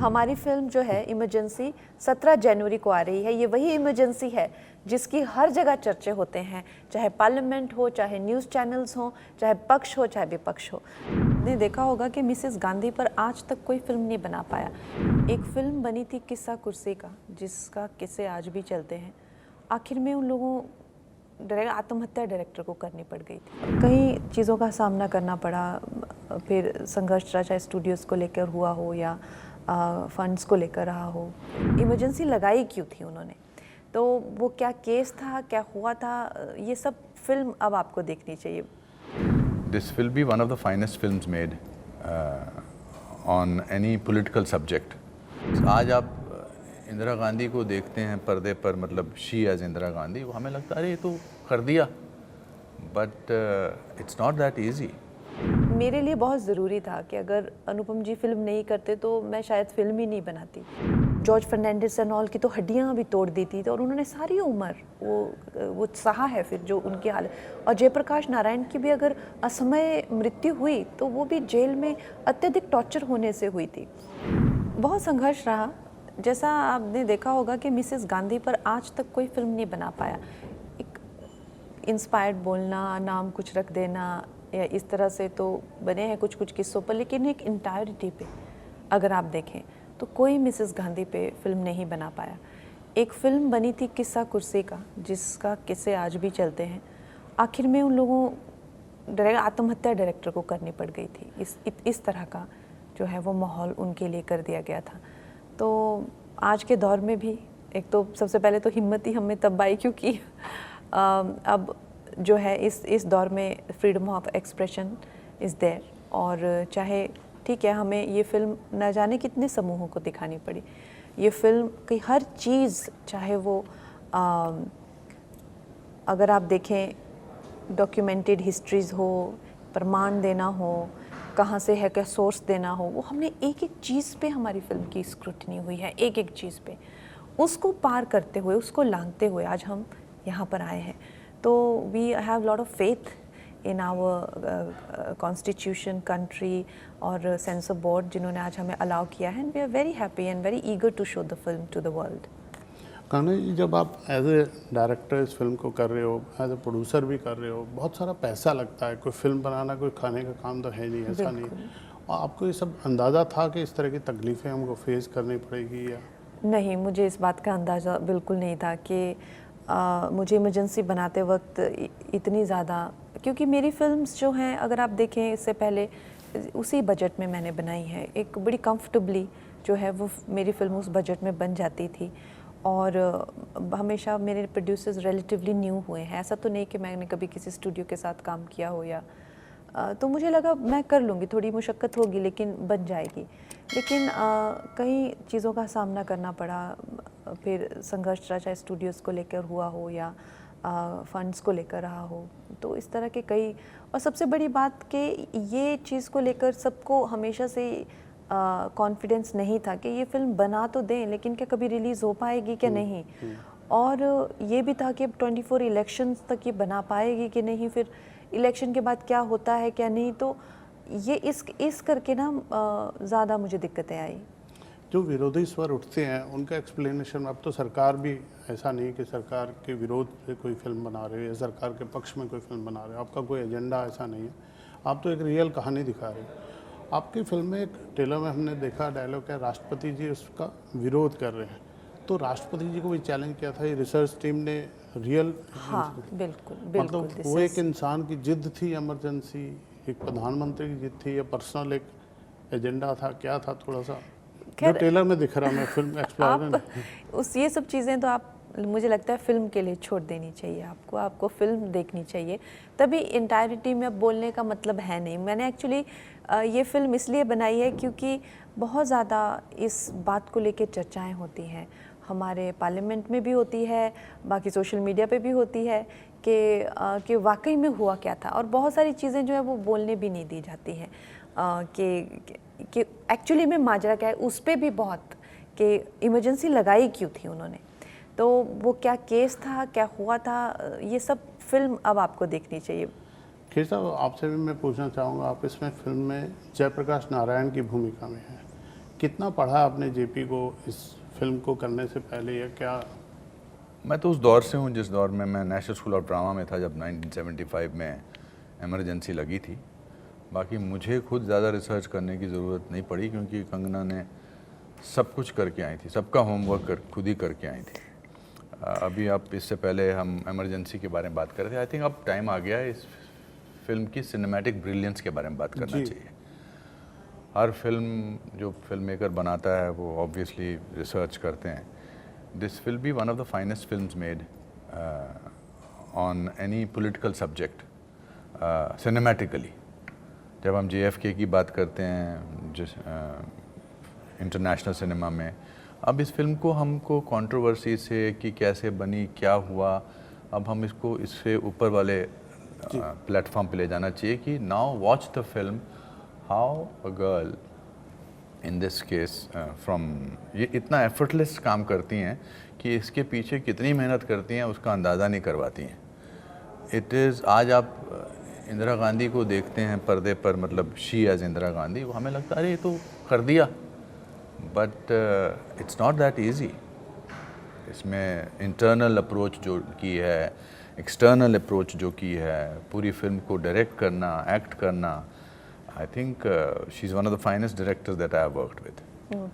हमारी फिल्म जो है इमरजेंसी 17 जनवरी को आ रही है। ये वही इमरजेंसी है जिसकी हर जगह चर्चे होते हैं, चाहे पार्लियामेंट हो, चाहे न्यूज़ चैनल्स हो, चाहे पक्ष हो, चाहे विपक्ष हो। आपने देखा होगा कि मिसेस गांधी पर आज तक कोई फिल्म नहीं बना पाया। एक फिल्म बनी थी किस्सा कुर्सी का, जिसका किस्से आज भी चलते हैं। आखिर में उन लोगों आत्महत्या डायरेक्टर को करनी पड़ गई थी। कई चीज़ों का सामना करना पड़ा, फिर संघर्ष रहा, चाहे स्टूडियोज़ को लेकर हुआ हो या फंड्स को लेकर रहा हो। इमरजेंसी लगाई क्यों थी उन्होंने, तो वो क्या केस था, क्या हुआ था, ये सब फिल्म अब आपको देखनी चाहिए। This will be one of the finest films made on any political subject. आज आप इंदिरा गांधी को देखते हैं पर्दे पर, मतलब शी एज इंदिरा गांधी, वो हमें लगता है अरे ये तो कर दिया, but it's not that easy. मेरे लिए बहुत ज़रूरी था कि अगर अनुपम जी फिल्म नहीं करते तो मैं शायद फिल्म ही नहीं बनाती। जॉर्ज फर्नांडिस एंड ऑल की तो हड्डियां भी तोड़ दी थी, तो और उन्होंने सारी उम्र वो सहा है फिर जो उनकी हालत। और जयप्रकाश नारायण की भी अगर असमय मृत्यु हुई तो वो भी जेल में अत्यधिक टॉर्चर होने से हुई थी। बहुत संघर्ष रहा। जैसा आपने देखा होगा कि मिसेस गांधी पर आज तक कोई फिल्म नहीं बना पाया। एक इंस्पायर्ड बोलना, नाम कुछ रख देना या इस तरह से तो बने हैं कुछ कुछ किस्सों पर, लेकिन एक इंटायरिटी पे अगर आप देखें तो कोई मिसेस गांधी पे फिल्म नहीं बना पाया। एक फिल्म बनी थी किस्सा कुर्सी का, जिसका किस्से आज भी चलते हैं। आखिर में उन लोगों आत्महत्या डायरेक्टर को करनी पड़ गई थी। इस तरह का जो है वो माहौल उनके लिए कर दिया गया था। तो आज के दौर में भी एक तो सबसे पहले तो हिम्मत ही हमें तब आई क्योंकि अब जो है इस दौर में freedom of expression is there. और चाहे ठीक है, हमें ये फिल्म न जाने कितने समूहों को दिखानी पड़ी। ये फिल्म की हर चीज़, चाहे वो अगर आप देखें डॉक्यूमेंटेड हिस्ट्रीज़ हो, प्रमाण देना हो, कहाँ से है क्या सोर्स देना हो, वो हमने एक एक चीज़ पे हमारी फिल्म की स्क्रूटनी हुई है, एक एक चीज़ पे। उसको पार करते हुए, उसको लांघते हुए आज हम यहाँ पर आए हैं। तो we have lot of faith in our constitution, country और सेंसर बोर्ड, जिन्होंने आज हमें अलाउ किया है। And we are very happy and very eager to show the film to the world. Kanha ji, जब आप एज ए डायरेक्टर इस फिल्म को कर रहे हो, एज ए प्रोड्यूसर भी कर रहे हो, बहुत सारा पैसा लगता है। कोई फिल्म बनाना कोई खाने का काम तो है नहीं, ऐसा नहीं। और आपको ये सब अंदाज़ा था कि इस तरह की तकलीफ़ें हमको फेस करनी पड़ेगी या नहीं? मुझे इस बात का अंदाज़ा बिल्कुल नहीं था कि मुझे इमरजेंसी बनाते वक्त इतनी ज़्यादा, क्योंकि मेरी फिल्म्स जो हैं अगर आप देखें इससे पहले उसी बजट में मैंने बनाई है। एक बड़ी कंफर्टेबली जो है वो मेरी फिल्म उस बजट में बन जाती थी। और हमेशा मेरे प्रोड्यूसर्स रिलेटिवली न्यू हुए हैं। ऐसा तो नहीं कि मैंने कभी किसी स्टूडियो के साथ काम किया हो या तो मुझे लगा मैं कर लूँगी, थोड़ी मुशक्क़त होगी लेकिन बन जाएगी। लेकिन कई चीज़ों का सामना करना पड़ा, फिर संघर्ष रहा, चाहे स्टूडियोज़ को लेकर हुआ हो या फंड्स को लेकर रहा हो। तो इस तरह के कई, और सबसे बड़ी बात कि ये चीज़ को लेकर सबको हमेशा से कॉन्फिडेंस नहीं था कि ये फिल्म बना तो दें लेकिन क्या कभी रिलीज़ हो पाएगी क्या नहीं। और ये भी था कि अब 24 इलेक्शंस तक ये बना पाएगी कि नहीं, फिर इलेक्शन के बाद क्या होता है क्या नहीं। तो ये इस करके ना ज़्यादा मुझे दिक्कतें आई। जो विरोधी स्वर उठते हैं उनका एक्सप्लेनेशन, अब तो सरकार भी ऐसा नहीं कि सरकार के विरोध से कोई फिल्म बना रहे हो या सरकार के पक्ष में कोई फिल्म बना रहे हो, आपका कोई एजेंडा ऐसा नहीं है। आप तो एक रियल कहानी दिखा रहे हो। आपकी फिल्म में एक ट्रेलर में हमने देखा डायलॉग है, राष्ट्रपति जी उसका विरोध कर रहे हैं। तो राष्ट्रपति जी को भी चैलेंज किया था ये रिसर्च टीम ने, रियल। हाँ बिल्कुल मतलब वो एक इंसान की जिद थी, इमरजेंसी एक प्रधानमंत्री की जिद थी या पर्सनल एक एजेंडा था, क्या था थोड़ा सा जो ट्रेलर में दिख रहा मैं फिल्म एक्सप्लोर उस ये सब चीज़ें तो आप, मुझे लगता है फिल्म के लिए छोड़ देनी चाहिए आपको फिल्म देखनी चाहिए। तभी इंटायरिटी में अब बोलने का मतलब है नहीं। मैंने एक्चुअली ये फिल्म इसलिए बनाई है क्योंकि बहुत ज़्यादा इस बात को लेकर चर्चाएं होती हैं, हमारे पार्लियामेंट में भी होती है, बाकी सोशल मीडिया पे भी होती है कि वाकई में हुआ क्या था। और बहुत सारी चीज़ें जो है वो बोलने भी नहीं दी जाती हैं कि एक्चुअली में माजरा क्या है। उस पर भी बहुत कि इमरजेंसी लगाई क्यों थी उन्होंने, तो वो क्या केस था, क्या हुआ था, ये सब फिल्म अब आपको देखनी चाहिए। खैर साहब, आपसे भी मैं पूछना चाहूँगा, आप इसमें फिल्म में जयप्रकाश नारायण की भूमिका में हैं। कितना पढ़ा आपने जेपी को इस फिल्म को करने से पहले, या क्या? मैं तो उस दौर से हूँ जिस दौर में मैं नेशनल स्कूल ऑफ ड्रामा में था, जब 1975 में इमरजेंसी लगी थी। बाकी मुझे खुद ज़्यादा रिसर्च करने की ज़रूरत नहीं पड़ी, क्योंकि कंगना ने सब कुछ करके आई थी, सबका होमवर्क खुद ही करके आई थी। अभी आप इससे पहले हम इमरजेंसी के बारे में बात कर रहे थे। आई थिंक अब टाइम आ गया है इस फिल्म की सिनेमैटिक ब्रिलियंस के बारे में बात करना चाहिए। हर फिल्म जो फिल्म मेकर बनाता है वो ऑब्वियसली रिसर्च करते हैं। This will be one of the finest films made on any political subject cinematically. जब हम JFK की बात करते हैं जिस इंटरनेशनल सिनेमा में, अब इस फिल्म को हमको कंट्रोवर्सी से कि कैसे बनी, क्या हुआ, अब हम इसको इससे ऊपर वाले प्लेटफॉर्म पे ले जाना चाहिए कि now watch the film how a girl in this case from, ये इतना एफर्टलेस काम करती हैं कि इसके पीछे कितनी मेहनत करती हैं उसका अंदाज़ा नहीं करवाती हैं। इट इज़, आज आप इंदिरा गांधी को देखते हैं पर्दे पर, मतलब शी एज इंदिरा गांधी, वो हमें लगता है अरे ये तो कर दिया, but it's not that easy. इसमें इंटरनल अप्रोच जो की है, एक्सटर्नल अप्रोच जो की है, पूरी फिल्म को डायरेक्ट करना, एक्ट करना, I think she is one of the finest directors that I have worked with.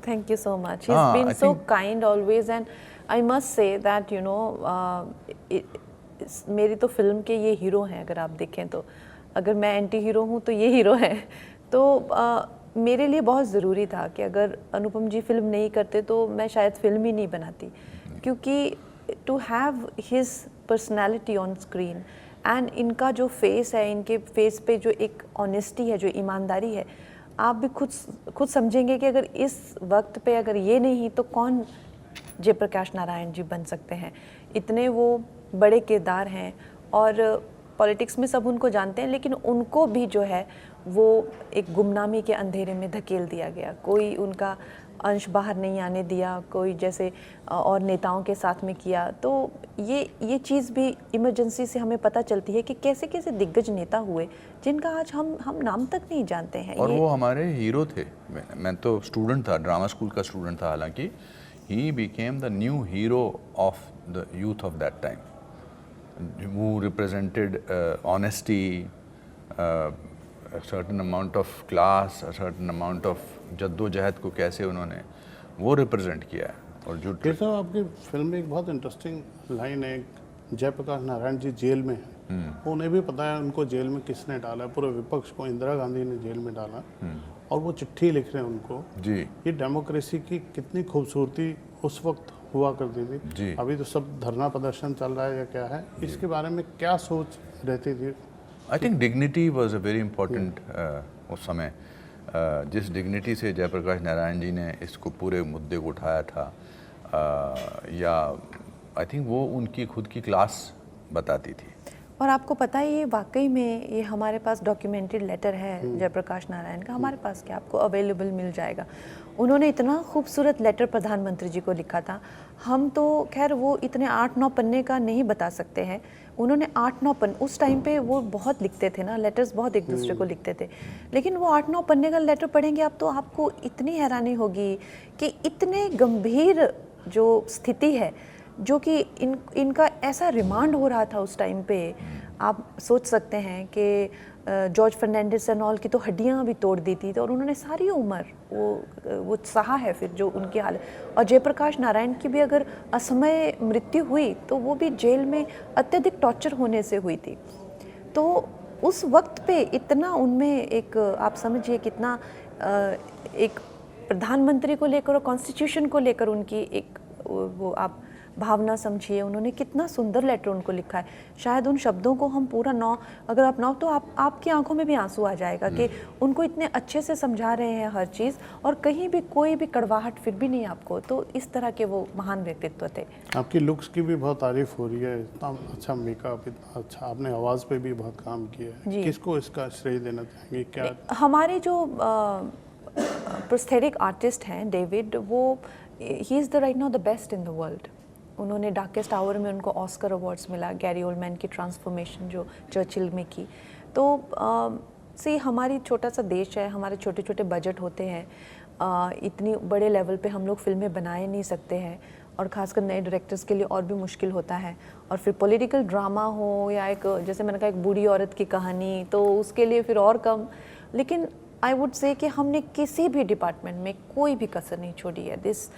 Thank you so much. He's been so kind always, and I must say that you know, मेरी तो film के ये hero हैं। अगर आप देखें तो, अगर मैं एंटी हीरो हूँ तो ये हीरो हैं। तो मेरे लिए बहुत ज़रूरी था कि अगर अनुपम जी फिल्म नहीं करते तो मैं शायद फिल्म ही नहीं बनाती, क्योंकि to have his personality on screen and इनका जो फेस है, इनके फेस पे जो एक ऑनेस्टी है, जो ईमानदारी है, आप भी खुद समझेंगे कि अगर इस वक्त पे अगर ये नहीं तो कौन जयप्रकाश नारायण जी बन सकते हैं। इतने वो बड़े किरदार हैं और पॉलिटिक्स में सब उनको जानते हैं, लेकिन उनको भी जो है वो एक गुमनामी के अंधेरे में धकेल दिया गया। कोई उनका अंश बाहर नहीं आने दिया, कोई जैसे और नेताओं के साथ में किया। तो ये चीज़ भी इमरजेंसी से हमें पता चलती है कि कैसे कैसे दिग्गज नेता हुए जिनका आज हम नाम तक नहीं जानते हैं। और वो हमारे हीरो थे। मैं तो स्टूडेंट था, ड्रामा स्कूल का स्टूडेंट था, हालांकि he became the new hero of the youth of that time, who represented honesty, a certain amount of class, a certain amount of जद्दोजहद को कैसे उन्होंने वो रिप्रेजेंट किया है। और जो साहब, आपकी फिल्म में एक बहुत इंटरेस्टिंग लाइन है, जयप्रकाश नारायण जी जेल में हैं, उन्हें भी पता है उनको जेल में किसने डाला, पूरे विपक्ष को इंदिरा गांधी ने जेल में डाला, और वो चिट्ठी लिख रहे हैं उनको। जी, ये डेमोक्रेसी की कितनी खूबसूरती उस वक्त हुआ करती थी। जी, अभी तो सब धरना प्रदर्शन चल रहा है या क्या है, इसके बारे में क्या सोच रहती थी? I think dignity was a very important उस समय। जिस डिग्निटी से जयप्रकाश नारायण जी ने इसको पूरे मुद्दे को उठाया था, या आई थिंक वो उनकी खुद की क्लास बताती थी। और आपको पता है ये वाकई में ये हमारे पास डॉक्यूमेंटेड लेटर है जयप्रकाश नारायण का, हमारे पास क्या, आपको अवेलेबल मिल जाएगा। उन्होंने इतना खूबसूरत लेटर प्रधानमंत्री जी को लिखा था। हम तो खैर वो इतने 8-9 पन्ने का नहीं बता सकते हैं, उन्होंने 8-9 पन्ने, उस टाइम पे वो बहुत लिखते थे ना, लेटर्स बहुत एक दूसरे को लिखते थे, लेकिन वो 8-9 पन्ने का लेटर पढ़ेंगे आप तो आपको इतनी हैरानी होगी कि इतने गंभीर जो स्थिति है, जो कि इनका ऐसा रिमांड हो रहा था उस टाइम पे। आप सोच सकते हैं कि जॉर्ज फर्नांडिस एंड ऑल की तो हड्डियां भी तोड़ दी थी, और उन्होंने सारी उम्र वो सहा है फिर जो उनकी हालत। और जयप्रकाश नारायण की भी अगर असमय मृत्यु हुई तो वो भी जेल में अत्यधिक टॉर्चर होने से हुई थी। तो उस वक्त पे इतना उनमें एक, आप समझिए कितना एक प्रधानमंत्री को लेकर और कॉन्स्टिट्यूशन को लेकर उनकी एक वो आप भावना समझिए। उन्होंने कितना सुंदर लेटर उनको लिखा है। शायद उन शब्दों को हम पूरा अगर आप तो आपकी आंखों में भी आंसू आ जाएगा कि उनको इतने अच्छे से समझा रहे हैं हर चीज़, और कहीं भी कोई भी कड़वाहट फिर भी नहीं आपको। तो इस तरह के वो महान व्यक्तित्व थे। आपकी लुक्स की भी बहुत तारीफ हो रही है, इतना अच्छा मेकअप, इतना अच्छा, आपने आवाज़ पे भी बहुत काम किया है। किसको इसका श्रेय देना चाहेंगे? क्या हमारे जो प्रोस्थेटिक आर्टिस्ट हैं डेविड, वो he is the right now the best in the world. उन्होंने डार्केस्ट आवर में उनको ऑस्कर अवार्ड्स मिला, गैरी ओल्डमैन की ट्रांसफॉर्मेशन जो चर्चिल में की। तो हमारी छोटा सा देश है, हमारे छोटे छोटे बजट होते हैं, इतनी बड़े लेवल पे हम लोग फिल्में बनाए नहीं सकते हैं, और ख़ासकर नए डायरेक्टर्स के लिए और भी मुश्किल होता है। और फिर पॉलिटिकल ड्रामा हो या एक, जैसे मैंने कहा, एक बूढ़ी औरत की कहानी, तो उसके लिए फिर और कम। लेकिन आई वुड से कि हमने किसी भी डिपार्टमेंट में कोई भी कसर नहीं छोड़ी है। दिस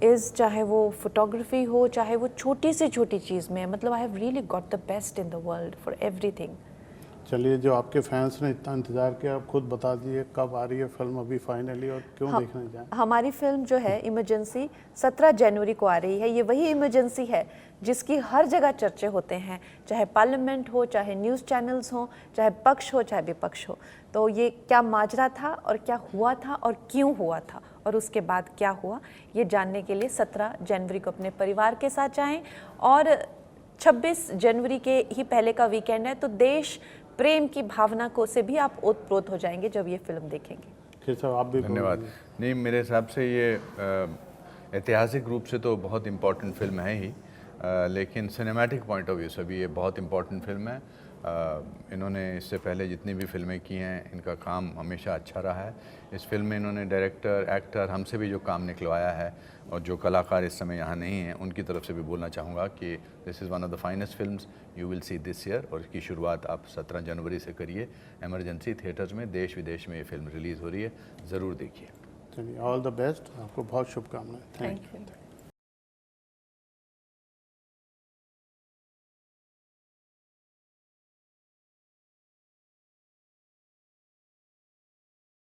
इज़, चाहे वो फोटोग्राफी हो, चाहे वो छोटी से छोटी चीज़ में, मतलब I have really got the best in the world for everything. चलिए, जो आपके फैंस ने इतना इंतज़ार किया, आप खुद बता दीजिए कब आ रही है फिल्म अभी फाइनली, और क्यों देखने जाएं? हमारी फिल्म जो है इमरजेंसी 17 जनवरी को आ रही है। ये वही इमरजेंसी है जिसकी हर जगह चर्चे होते हैं, चाहे पार्लियामेंट हो, चाहे न्यूज़ चैनल्स हो, चाहे पक्ष हो, चाहे विपक्ष हो। तो ये क्या माजरा था और क्या हुआ था और क्यों हुआ था और उसके बाद क्या हुआ, ये जानने के लिए 17 जनवरी को अपने परिवार के साथ जाएं। और 26 जनवरी के ही पहले का वीकेंड है, तो देश प्रेम की भावना को से भी आप ओतप्रोत हो जाएंगे जब ये फिल्म देखेंगे। खैर साहब, आप भी धन्यवाद। नहीं, मेरे हिसाब से ये ऐतिहासिक रूप से तो बहुत इम्पोर्टेंट फिल्म है ही, लेकिन सिनेमैटिक पॉइंट ऑफ व्यू से भी ये बहुत इम्पोर्टेंट फिल्म है। इन्होंने इससे पहले जितनी भी फिल्में की हैं, इनका काम हमेशा अच्छा रहा है। इस फिल्म में इन्होंने डायरेक्टर, एक्टर, हमसे भी जो काम निकलवाया है, और जो कलाकार इस समय यहाँ नहीं हैं, उनकी तरफ से भी बोलना चाहूँगा कि this is one of the finest films you will see this year. और इसकी शुरुआत आप 17 जनवरी से करिए। एमरजेंसी थिएटर्स में देश विदेश में ये फिल्म रिलीज़ हो रही है, ज़रूर देखिए। चलिए, ऑल द बेस्ट, आपको बहुत शुभकामनाएं। Thank you.